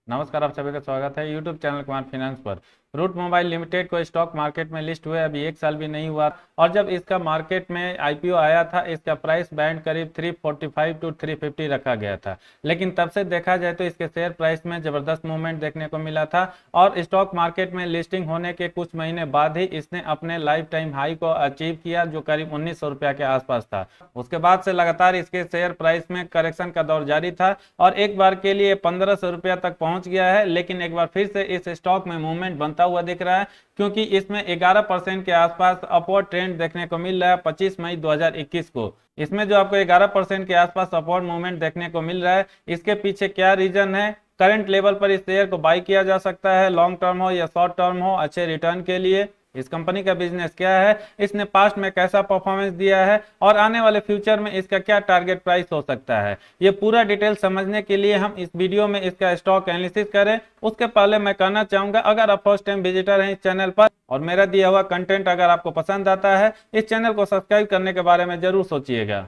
नमस्कार, आप सभी का स्वागत है यूट्यूब चैनल कुमार फाइनेंस पर। रूट मोबाइल लिमिटेड को स्टॉक मार्केट में लिस्ट हुए अभी 1 साल भी नहीं हुआ और जब इसका मार्केट में आईपीओ आया था इसका प्राइस बैंड करीब 345 टू 350 रखा गया था। लेकिन तब से देखा जाए तो इसके शेयर प्राइस में जबरदस्त मूवमेंट देखने को मिला था और स्टॉक मार्केट में लिस्टिंग होने के कुछ महीने बाद ही इसने अपने लाइफ टाइम हाई को अचीव किया, जो करीब 1900 रुपया के आसपास था। उसके बाद से लगातार इसके शेयर प्राइस में करेक्शन का दौर जारी था और एक बार के लिए 1500 रुपया तक पहुंच गया है। लेकिन एक बार फिर से इस स्टॉक में मूवमेंट बनता हुआ दिख रहा है, क्योंकि इसमें 11% के आसपास अपवर्ड ट्रेंड देखने को मिल रहा है 25 मई 2021 को। इसमें जो आपको 11% के आसपास अपवर्ड मूवमेंट देखने को मिल रहा है, इसके पीछे क्या रीजन है? करंट लेवल पर इस शेयर को बाई किया जा सकता है, लॉन्ग टर्म हो या शॉर्ट टर्म हो, अच्छे रिटर्न के लिए। इस कंपनी का बिजनेस क्या है, इसने पास्ट में कैसा परफॉर्मेंस दिया है और आने वाले फ्यूचर में इसका क्या टारगेट प्राइस हो सकता है, ये पूरा डिटेल समझने के लिए हम इस वीडियो में इसका स्टॉक एनालिसिस करें। उसके पहले मैं कहना चाहूंगा, अगर आप फर्स्ट टाइम विजिटर हैं इस चैनल पर और मेरा दिया हुआ कंटेंट अगर आपको पसंद आता है, इस चैनल को सब्सक्राइब करने के बारे में जरूर सोचिएगा।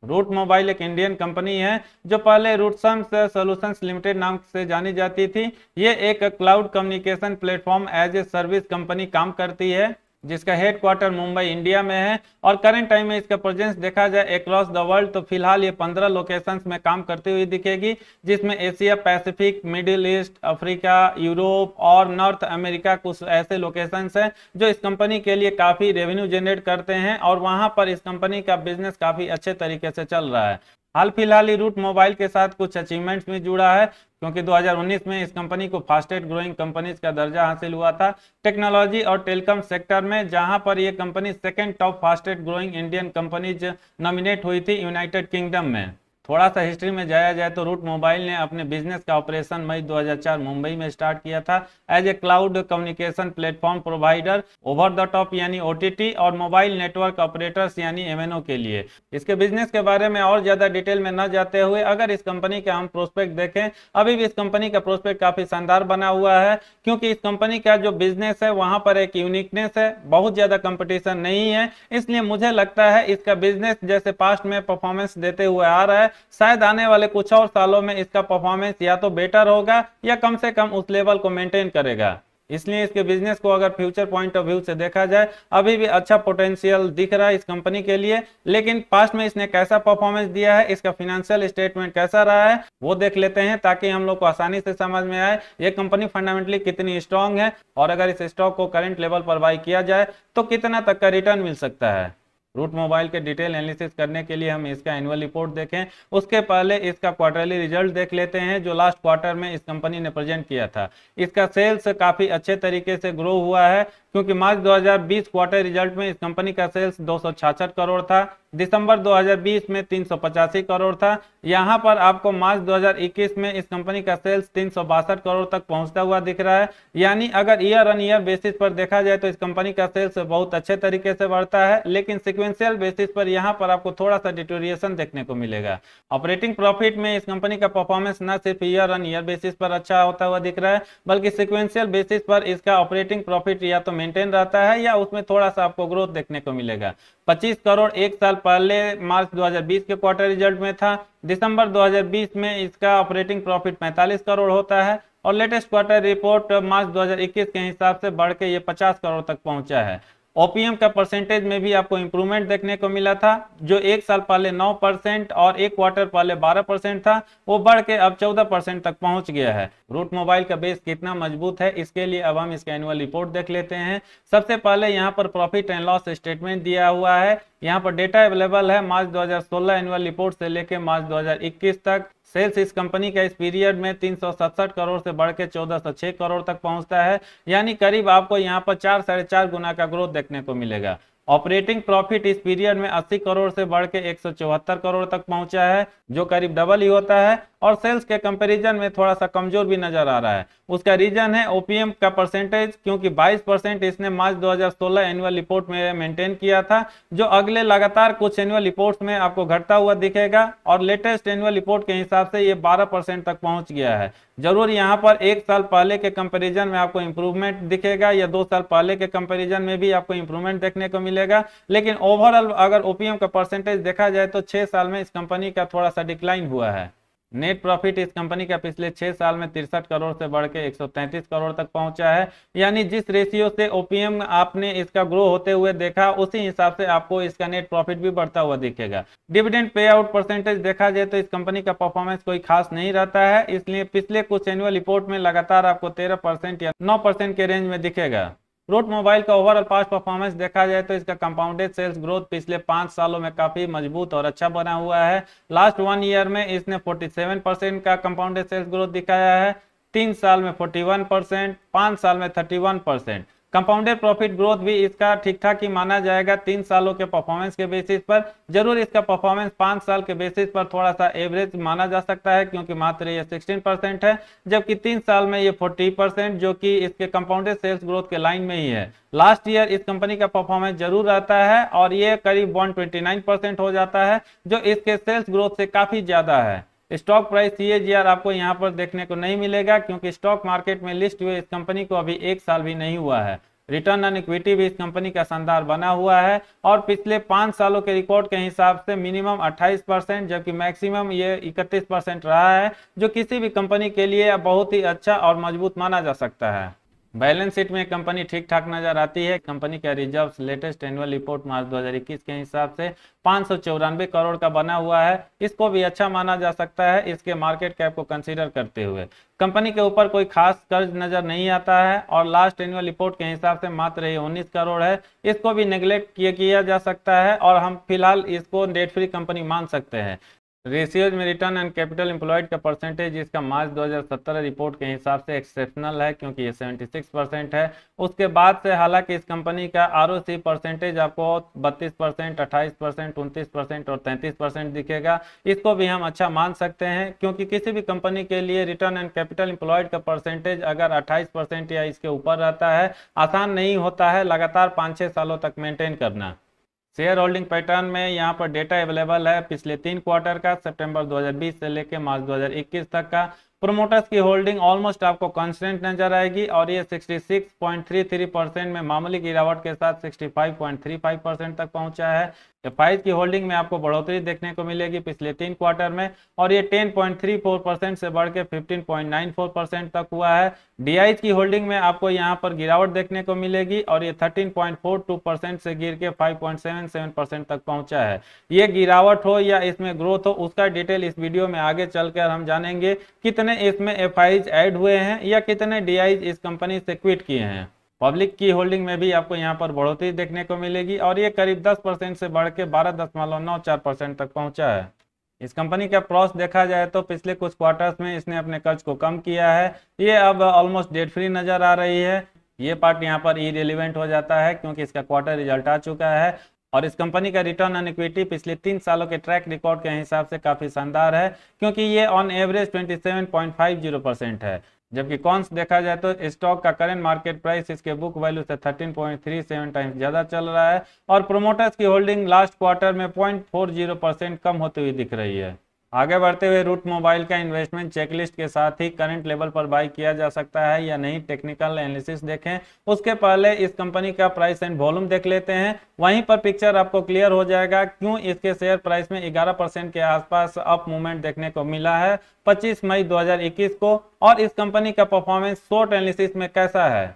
रूट मोबाइल एक इंडियन कंपनी है जो पहले रूटसम्स सॉल्यूशंस लिमिटेड नाम से जानी जाती थी। ये एक cloud communication platform as a service company काम करती है, जिसका हेडक्वार्टर मुंबई इंडिया में है और करंट टाइम में इसका प्रेजेंस देखा जाए अक्रॉस द वर्ल्ड तो फिलहाल ये 15 लोकेशंस में काम करती हुई दिखेगी, जिसमें Asia Pacific, middle east, Africa, Europe और नॉर्थ अमेरिका कुछ ऐसे लोकेशंस हैं जो इस कंपनी के लिए काफी रेवेन्यू जनरेट करते हैं और वहां पर इस कंपनी का बिजनेस काफी अच्छे तरीके से चल रहा है। हाल फिलहाल ही रूट मोबाइल के साथ कुछ अचीवमेंट्स भी जुड़ा है, क्योंकि 2019 में इस कंपनी को फास्टेस्ट ग्रोइंग कंपनीज का दर्जा हासिल हुआ था टेक्नोलॉजी और टेलीकॉम सेक्टर में, जहां पर यह company second top fastest growing Indian companies nominate हुई थी यूनाइटेड किंगडम में। थोड़ा सा हिस्ट्री में जाया जाए तो रूट मोबाइल ने अपने बिजनेस का ऑपरेशन मई 2004 मुंबई में स्टार्ट किया था as a cloud communication platform provider, over the top यानी ओटीटी और मोबाइल नेटवर्क ऑपरेटर्स यानी एमएनओ के लिए। इसके बिजनेस के बारे में और ज्यादा डिटेल में न जाते हुए अगर इस कंपनी का हम प्रोस्पेक्ट देखें, अभी भी इस कंपनी का प्रोस्पेक्ट काफी शानदार बना हुआ है, क्योंकि इस कंपनी का जो बिजनेस है वहां पर एक यूनिकनेस है, बहुत ज्यादा कंपटीशन नहीं है। इसलिए मुझे लगता है इसका बिजनेस जैसे पास्ट में परफॉर्मेंस देते हुए आ रहा है, शायद आने वाले कुछ और सालों में इसका परफॉर्मेंस या तो बेटर होगा या कम से कम उस लेवल को मेंटेन करेगा। इसलिए इसके बिजनेस को अगर फ्यूचर पॉइंट ऑफ व्यू से देखा जाए, अभी भी अच्छा पोटेंशियल दिख रहा है इस कंपनी के लिए। लेकिन पास्ट में इसने कैसा परफॉर्मेंस दिया है, इसका फाइनेंशियल स्टेटमेंट कैसा रहा है, वो देख लेते हैं ताकि हम लोग को आसानी से समझ में आए ये कंपनी फंडामेंटली कितनी स्ट्रांग है और अगर इस स्टॉक को करंट लेवल पर बाई किया जाए तो कितना तक का रिटर्न मिल सकता है। रूट मोबाइल के डिटेल एनालिसिस करने के लिए हम इसका एनुअल रिपोर्ट देखें, उसके पहले इसका क्वार्टरली रिजल्ट देख लेते हैं जो लास्ट क्वार्टर में इस कंपनी ने प्रेजेंट किया था। इसका सेल्स काफी अच्छे तरीके से ग्रो हुआ है, क्योंकि मार्च 2020 क्वार्टर रिजल्ट में इस कंपनी का सेल्स 266 करोड़ था, दिसंबर 2020 में 385 करोड़ था। यहां पर आपको मार्च 2021 में इस कंपनी का सेल्स 362 करोड़ तक पहुंचता हुआ दिख रहा है। यानी अगर ईयर ऑन ईयर बेसिस पर देखा जाए तो इस कंपनी का सेल्स बहुत अच्छे तरीके से बढ़ता है, लेकिन सिक्वेंशियल बेसिस पर यहां पर आपको थोड़ा सा डिटोरिएशन देखने को मिलेगा। ऑपरेटिंग प्रॉफिट में इस कंपनी का परफॉर्मेंस न सिर्फ ईयर ऑन ईयर बेसिस पर अच्छा होता हुआ दिख रहा है, बल्कि सिक्वेंशियल बेसिस पर इसका ऑपरेटिंग प्रॉफिट या तो मेंटेन रहता है या उसमें थोड़ा सा आपको ग्रोथ देखने को मिलेगा। 25 करोड़ एक साल पहले मार्च 2020 के क्वार्टर रिजल्ट में था, दिसंबर 2020 में इसका ऑपरेटिंग प्रॉफिट 45 करोड़ होता है और लेटेस्ट क्वार्टर रिपोर्ट मार्च 2021 के हिसाब से बढ़ के ये 50 करोड़ तक पहुंचा है। ओपीएम का परसेंटेज में भी आपको इंप्रूवमेंट देखने को मिला था, जो एक साल पहले 9% और एक क्वार्टर पहले 12% था, वो बढ़ के अब 14% तक पहुंच गया है। रूट मोबाइल का बेस कितना मजबूत है, इसके लिए अब हम इसका एनुअल रिपोर्ट देख लेते हैं। सबसे पहले यहाँ पर प्रॉफिट एंड लॉस स्टेटमेंट दिया हुआ है, यहाँ पर डेटा अवेलेबल है मार्च 2016 एनुअल रिपोर्ट से लेकर मार्च 2021 तक। सेल्स इस कंपनी का इस पीरियड में 367 करोड़ से बढ़ के 1406 करोड़ तक पहुंचता है, यानी करीब आपको यहाँ पर 4 साढ़े 4 गुना का ग्रोथ देखने को मिलेगा। ऑपरेटिंग प्रॉफिट इस पीरियड में 80 करोड़ से बढ़ के 174 करोड़ तक पहुंचा है, जो करीब डबल ही होता है। और सेल्स के कंपैरिजन में थोड़ा सा कमजोर भी नजर आ रहा है। उसका रीजन है ओपीएम का परसेंटेज, क्योंकि 22% इसने मार्च 2016 एनुअल रिपोर्ट में मेंटेन किया था, जो अगले लगातार कुछ एनुअल रिपोर्ट्स में आपको घटता हुआ दिखेगा और लेटेस्ट एनुअल रिपोर्ट के हिसाब से ये 12% तक पहुंच गया है। जरूर यहाँ पर एक साल पहले के कंपैरिजन में आपको इंप्रूवमेंट दिखेगा या 2 साल पहले के कंपैरिजन में भी आपको इंप्रूवमेंट देखने को मिलेगा, लेकिन ओवरऑल अगर ओपीएम का परसेंटेज देखा जाए तो 6 साल में इस कंपनी का थोड़ा सा डिक्लाइन हुआ है। नेट प्रॉफिट इस कंपनी का पिछले 6 साल में 63 करोड़ से बढ़ के 133 करोड़ तक पहुंचा है, यानी जिस रेशियो से ओपीएम आपने इसका ग्रो होते हुए देखा उसी हिसाब से आपको इसका नेट प्रॉफिट भी बढ़ता हुआ दिखेगा। डिविडेंड पे आउट परसेंटेज देखा जाए तो इस कंपनी का परफॉर्मेंस कोई खास नहीं रहता है, इसलिए पिछले कुछ एनुअल रिपोर्ट में लगातार आपको 13% या 9% के रेंज में दिखेगा। रूट मोबाइल का ओवरऑल पास्ट परफॉर्मेंस देखा जाए तो इसका कंपाउंडेड सेल्स ग्रोथ पिछले 5 सालों में काफी मजबूत और अच्छा बना हुआ है। लास्ट 1 ईयर में इसने 47% का कंपाउंडेड सेल्स ग्रोथ दिखाया है, 3 साल में 41%, 5 साल में 31%। कंपाउंडेड प्रॉफिट ग्रोथ भी इसका ठीक ठाक ही माना जाएगा 3 सालों के परफॉर्मेंस के बेसिस पर। जरूर इसका परफॉर्मेंस 5 साल के बेसिस पर थोड़ा सा एवरेज माना जा सकता है, क्योंकि मात्र ये 16% है, जबकि 3 साल में ये 40%, जो कि इसके कंपाउंडेड सेल्स ग्रोथ के लाइन में ही है। लास्ट ईयर इस कंपनी का परफॉर्मेंस जरूर रहता है और ये करीब 129% हो जाता है, जो इसके सेल्स ग्रोथ से काफी ज्यादा है। स्टॉक प्राइस सीएजीआर आपको यहां पर देखने को नहीं मिलेगा, क्योंकि स्टॉक मार्केट में लिस्ट हुए इस कंपनी को अभी 1 साल भी नहीं हुआ है। रिटर्न ऑन इक्विटी भी इस कंपनी का शानदार बना हुआ है और पिछले 5 सालों के रिकॉर्ड के हिसाब से मिनिमम 28%, जबकि मैक्सिमम ये 31% रहा है, जो किसी भी कंपनी के लिए बहुत ही अच्छा और मजबूत माना जा सकता है। बैलेंस शीट में कंपनी ठीक ठाक नजर आती है। कंपनी का रिजर्व्स लेटेस्ट एनुअल रिपोर्ट मार्च 2021 के हिसाब से 594 करोड़ का बना हुआ है, इसको भी अच्छा माना जा सकता है इसके मार्केट कैप को कंसीडर करते हुए। कंपनी के ऊपर कोई खास कर्ज नजर नहीं आता है और लास्ट एनुअल रिपोर्ट के हिसाब से मात्र ये 19 करोड़ है, इसको भी नेग्लेक्ट किया जा सकता है और हम फिलहाल इसको डेट फ्री कंपनी मान सकते हैं। रेशियोज में रिटर्न ऑन कैपिटल एम्प्लॉयड का परसेंटेज इसका मार्च 2017 रिपोर्ट के हिसाब से एक्सेप्शनल है, क्योंकि ये 76% है। उसके बाद से हालांकि इस कंपनी का आरओसी परसेंटेज आपको 32%, 28%, 29% और 33% दिखेगा, इसको भी हम अच्छा मान सकते हैं, क्योंकि किसी भी कंपनी के लिए रिटर्न ऑन कैपिटल एम्प्लॉयड का परसेंटेज अगर 28% या इसके ऊपर रहता है, आसान नहीं होता है लगातार 5-6 सालों तक मेंटेन करना। शेयर होल्डिंग पैटर्न में यहाँ पर डेटा अवेलेबल है पिछले 3 क्वार्टर का, सितंबर 2020 से लेकर मार्च 2021 तक का। प्रोमोटर्स की होल्डिंग ऑलमोस्ट आपको कांस्टेंट नजर आएगी और ये 66.33% में मामूली गिरावट के साथ 65.35% तक पहुंचा है। एफआईज की होल्डिंग में आपको बढ़ोतरी देखने को मिलेगी पिछले 3 क्वार्टर में और ये 10.34% से बढ़ के 15.94% तक हुआ है। डीआईज की होल्डिंग में आपको यहाँ पर गिरावट देखने को मिलेगी और ये 13.42% से गिर के 5.77% तक पहुंचा है। ये गिरावट हो या इसमें ग्रोथ हो, उसका डिटेल इस वीडियो में आगे चलकर हम जानेंगे। कितने इसमें एफआईज ऐड हुए हैं या कितने डीआईज इस कंपनी से क्विट किए हैं। पब्लिक की होल्डिंग में भी आपको यहाँ पर बढ़ोतरी देखने को मिलेगी और ये करीब 10% से बढ़ के 12.94% तक पहुंचा है। इस कंपनी का प्रॉस देखा जाए तो पिछले कुछ क्वार्टर्स में इसने अपने कर्ज को कम किया है, ये अब ऑलमोस्ट डेट फ्री नजर आ रही है। ये पार्ट यहाँ पर इरेलीवेंट हो जाता है क्योंकि इसका क्वार्टर रिजल्ट आ चुका है और इस कंपनी का रिटर्न ऑन इक्विटी पिछले 3 सालों के ट्रैक रिकॉर्ड के हिसाब से काफी शानदार है, क्योंकि ये ऑन एवरेज 27.50% है। जबकि कॉन्स देखा जाए तो स्टॉक का करंट मार्केट प्राइस इसके बुक वैल्यू से 13.37 टाइम्स ज्यादा चल रहा है और प्रोमोटर्स की होल्डिंग लास्ट क्वार्टर में 0.40% कम होती हुई दिख रही है। आगे बढ़ते हुए रूट मोबाइल का इन्वेस्टमेंट चेकलिस्ट के साथ ही करंट लेवल पर बाई किया जा सकता है या नहीं, टेक्निकल एनालिसिस देखें। उसके पहले इस कंपनी का प्राइस एंड वॉल्यूम देख लेते हैं, वहीं पर पिक्चर आपको क्लियर हो जाएगा क्यों इसके शेयर प्राइस में 11% के आसपास अप मूवमेंट देखने को मिला है 25 मई 2021 को। और इस कंपनी का परफॉर्मेंस शॉर्ट एनालिसिस में कैसा है?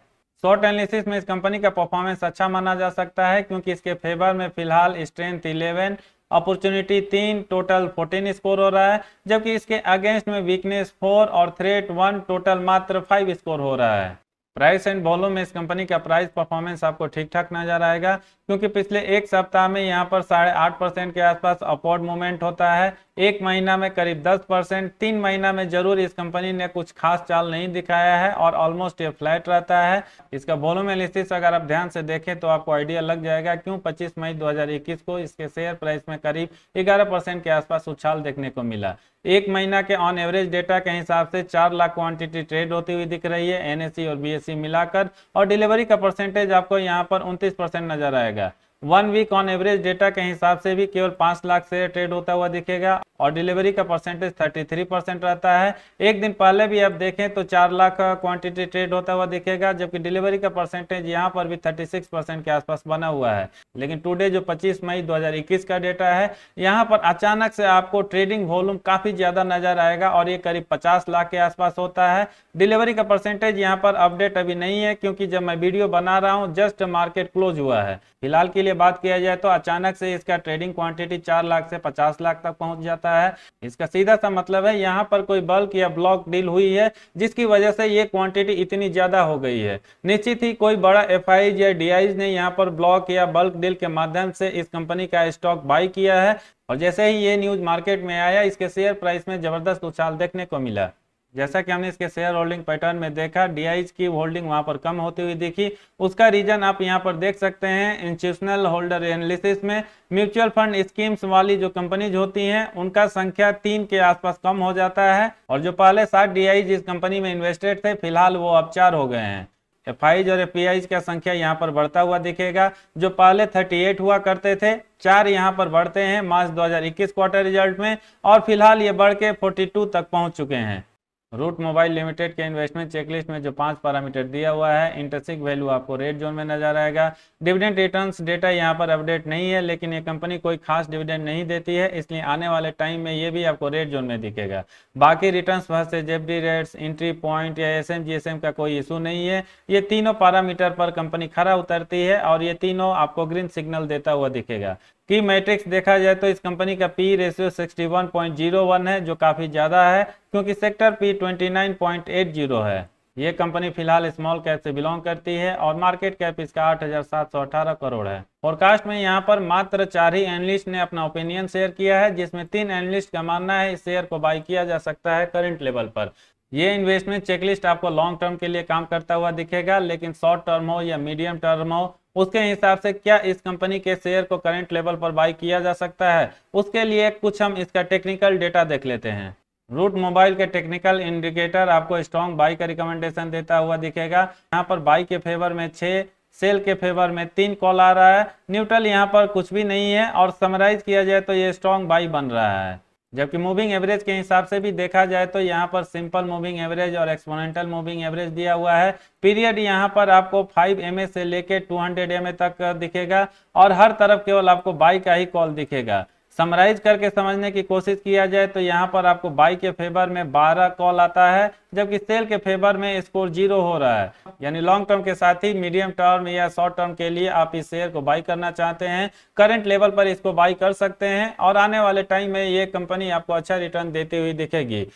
शॉर्ट एनालिसिस में इस कंपनी का परफॉर्मेंस अच्छा माना जा सकता है, क्योंकि इसके फेवर में फिलहाल स्ट्रेंथ 11, अपॉर्चुनिटी 3, टोटल 14 स्कोर हो रहा है, जबकि इसके अगेंस्ट में वीकनेस 4 और थ्रेट 1, टोटल मात्र 5 स्कोर हो रहा है। प्राइस एंड वॉल्यूम में इस कंपनी का प्राइस परफॉर्मेंस आपको ठीक ठाक नजर आएगा, क्योंकि पिछले एक सप्ताह में यहाँ पर 8.5% के आसपास अपवर्ड मूवमेंट होता है। 1 महीना में करीब 10%, 3 महीना में जरूर इस कंपनी ने कुछ खास चाल नहीं दिखाया है और ऑलमोस्ट ये फ्लैट रहता है। इसका वॉल्यूम एनालिसिस अगर आप ध्यान से देखें तो आपको आइडिया लग जाएगा क्यों 25 मई 2021 को इसके शेयर प्राइस में करीब 11% के आसपास उछाल देखने को मिला। 1 महीना के ऑन एवरेज डेटा के हिसाब से 4 लाख क्वांटिटी ट्रेड होती हुई दिख रही है एनएसई और बीएसई मिलाकर, और डिलीवरी का परसेंटेज आपको यहाँ पर 29% नजर आएगा। 1 वीक ऑन एवरेज डेटा के हिसाब से भी केवल 5 लाख शेयर ट्रेड होता हुआ दिखेगा और डिलीवरी का परसेंटेज 33% रहता है। एक दिन पहले भी आप देखें तो 4 लाख का क्वांटिटी ट्रेड होता हुआ दिखेगा, जबकि डिलीवरी का परसेंटेज यहाँ पर भी 36% के आसपास बना हुआ है। लेकिन टुडे जो 25 मई 2021 का डेटा है, यहाँ पर अचानक से आपको ट्रेडिंग वॉल्यूम काफी ज्यादा नजर आएगा और ये करीब 50 लाख के आसपास होता है। डिलीवरी का परसेंटेज यहाँ पर अपडेट अभी नहीं है क्योंकि जब मैं वीडियो बना रहा हूँ जस्ट मार्केट क्लोज हुआ है। फिलहाल के लिए बात किया जाए तो अचानक से इसका ट्रेडिंग क्वांटिटी 4 लाख से 50 लाख तक पहुंच जाता है। इसका सीधा सा मतलब है यहाँ पर कोई बल्क या ब्लॉक डील हुई है जिसकी वजह से ये क्वांटिटी इतनी ज्यादा हो गई है। निश्चित ही कोई बड़ा एफआईज या डीआईज ने यहाँ पर ब्लॉक या बल्क डील के माध्यम से इस कंपनी का स्टॉक बाई किया है और जैसे ही ये न्यूज मार्केट में आया इसके शेयर प्राइस में जबरदस्त उछाल देखने को मिला। जैसा कि हमने इसके शेयर होल्डिंग पैटर्न में देखा, डीआईज की होल्डिंग वहां पर कम होती हुई दिखी। उसका रीजन आप यहां पर देख सकते हैं। इंस्टीट्यूशनल होल्डर एनालिसिस में म्यूचुअल फंड स्कीम्स वाली जो कंपनीज होती हैं उनका संख्या 3 के आसपास कम हो जाता है और जो पहले 60 डीआईज इस कंपनी में इन्वेस्टेड थे फिलहाल वो अब 4 हो गए हैं। एफआईज और एफपीआईज का संख्या यहाँ पर बढ़ता हुआ दिखेगा। जो पहले 38 हुआ करते थे 4 यहाँ पर बढ़ते हैं मार्च 2021 क्वार्टर रिजल्ट में और फिलहाल ये बढ़ के 42 तक पहुंच चुके हैं। रूट मोबाइल लिमिटेड के इन्वेस्टमेंट चेकलिस्ट में जो 5 पैरामीटर दिया हुआ है, इंट्रिंसिक वैल्यू आपको रेड जोन में नजर आएगा। डिविडेंड रिटर्न्स डेटा यहाँ पर अपडेट नहीं है, लेकिन ये कंपनी कोई खास डिविडेंड नहीं देती है, इसलिए आने वाले टाइम में ये भी आपको रेड जोन में दिखेगा। बाकी returns versus FD rates, entry point या एसएम जीएसएम का कोई इशू नहीं है। ये तीनों पैरामीटर पर कंपनी खरा उतरती है और ये तीनों आपको ग्रीन सिग्नल देता हुआ दिखेगा। की मैट्रिक्स देखा जाए तो इस कंपनी का पी रेशियो 61.01 है जो काफी ज्यादा है क्योंकि सेक्टर पी 29.80 है। ये कंपनी फिलहाल स्मॉल कैप से बिलोंग करती है और मार्केट कैप इसका 8,718 करोड़ है। फोरकास्ट में यहाँ पर मात्र 4 ही एनालिस्ट ने अपना ओपिनियन शेयर किया है, जिसमें 3 एनालिस्ट का मानना है इस शेयर को बाई किया जा सकता है करंट लेवल पर। ये इन्वेस्टमेंट चेकलिस्ट आपको लॉन्ग टर्म के लिए काम करता हुआ दिखेगा, लेकिन शॉर्ट टर्म हो या मीडियम टर्म हो उसके हिसाब से क्या इस कंपनी के शेयर को करंट लेवल पर बाई किया जा सकता है, उसके लिए कुछ हम इसका टेक्निकल डेटा देख लेते हैं। रूट मोबाइल के टेक्निकल इंडिकेटर आपको स्ट्रॉन्ग बाई का रिकमेंडेशन देता हुआ दिखेगा। यहाँ पर बाई के फेवर में 6, सेल के फेवर में 3 कॉल आ रहा है। न्यूट्रल यहाँ पर कुछ भी नहीं है और समराइज किया जाए तो ये स्ट्रॉन्ग बाई बन रहा है। जबकि मूविंग एवरेज के हिसाब से भी देखा जाए तो यहाँ पर सिंपल मूविंग एवरेज और एक्सपोनेंशियल मूविंग एवरेज दिया हुआ है। पीरियड यहाँ पर आपको 5 MA से लेके 200 MA तक दिखेगा और हर तरफ केवल आपको बाई का ही कॉल दिखेगा। समराइज करके समझने की कोशिश किया जाए तो यहाँ पर आपको बाई के फेवर में 12 कॉल आता है, जबकि सेल के फेवर में स्कोर 0 हो रहा है। यानी लॉन्ग टर्म के साथ ही मीडियम टर्म या शॉर्ट टर्म के लिए आप इस शेयर को बाई करना चाहते हैं, करंट लेवल पर इसको बाई कर सकते हैं और आने वाले टाइम में ये कंपनी आपको अच्छा रिटर्न देती हुई दिखेगी।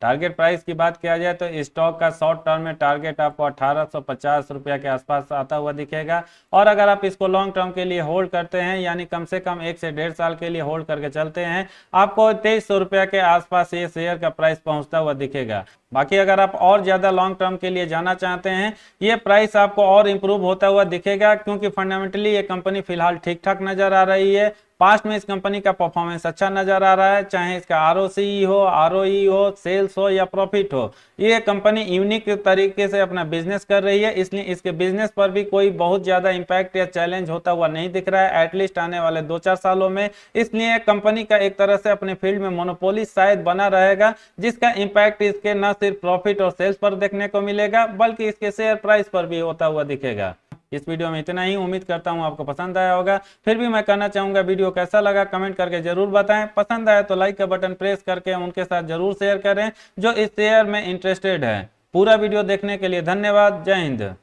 टारगेट प्राइस की बात किया जाए तो स्टॉक का शॉर्ट टर्म में टारगेट आपको 1850 रुपया के आसपास आता हुआ दिखेगा और अगर आप इसको लॉन्ग टर्म के लिए होल्ड करते हैं यानी कम से कम 1 से 1.5 साल के लिए होल्ड करके चलते हैं, आपको 2300 रुपया के आसपास ये शेयर का प्राइस पहुंचता हुआ दिखेगा। बाकी अगर आप और ज्यादा लॉन्ग टर्म के लिए जाना चाहते हैं, ये प्राइस आपको और इंप्रूव होता हुआ दिखेगा क्योंकि फंडामेंटली ये कंपनी फिलहाल ठीक ठाक नजर आ रही है। पास्ट में इस कंपनी का परफॉर्मेंस अच्छा नजर आ रहा है, चाहे इसका आरओसी हो, आरओई हो, सेल्स हो या प्रॉफिट हो। ये कंपनी यूनिक तरीके से अपना बिजनेस कर रही है, इसलिए इसके बिजनेस पर भी कोई बहुत ज्यादा इंपैक्ट या चैलेंज होता हुआ नहीं दिख रहा है एटलीस्ट आने वाले 2-4 सालों में। इसलिए कंपनी का एक तरह से अपने फील्ड में मोनोपोली शायद बना रहेगा, जिसका इंपैक्ट इसके न सिर्फ प्रॉफिट और सेल्स पर देखने को मिलेगा बल्कि इसके शेयर प्राइस पर भी होता हुआ दिखेगा। इस वीडियो में इतना ही, उम्मीद करता हूं आपको पसंद आया होगा। फिर भी मैं कहना चाहूंगा वीडियो कैसा लगा कमेंट करके जरूर बताएं। पसंद आया तो लाइक का बटन प्रेस करके उनके साथ जरूर शेयर करें जो इस शेयर में इंटरेस्टेड है। पूरा वीडियो देखने के लिए धन्यवाद। जय हिंद।